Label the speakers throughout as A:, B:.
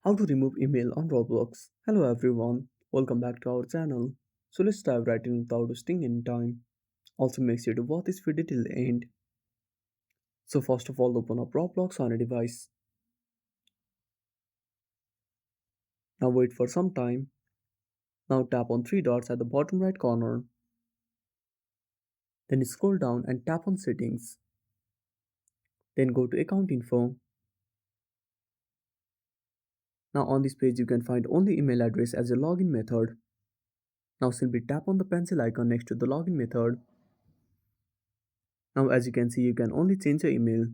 A: How to remove email on Roblox. Hello everyone, welcome back to our channel. So let's dive right in without wasting any time. Also make sure to watch this video till the end. So first of all open up Roblox on a device. Now wait for some time. Now tap on three dots at the bottom right corner. Then scroll down and tap on settings. Then go to account info. Now on this page you can find only email address as a login method. Now simply tap on the pencil icon next to the login method. Now as you can see you can only change your email.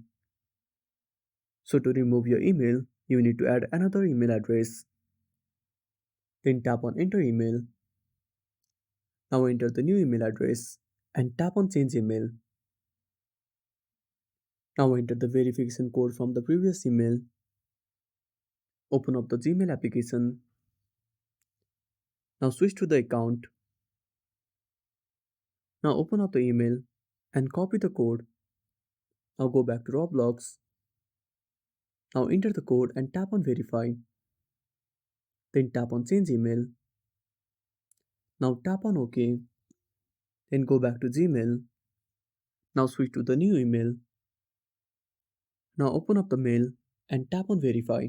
A: So to remove your email, you need to add another email address. Then tap on enter email. Now enter the new email address and tap on change email. Now enter the verification code from the previous email. Open up the Gmail application. Now switch to the account. Now open up the email and copy the code. Now go back to Roblox. Now enter the code and tap on verify. Then tap on change email. Now tap on OK. Then go back to Gmail. Now switch to the new email. Now open up the mail and tap on verify.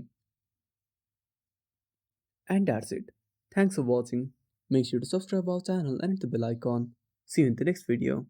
A: And that's it. Thanks for watching. Make sure to subscribe our channel and hit the bell icon. See you in the next video.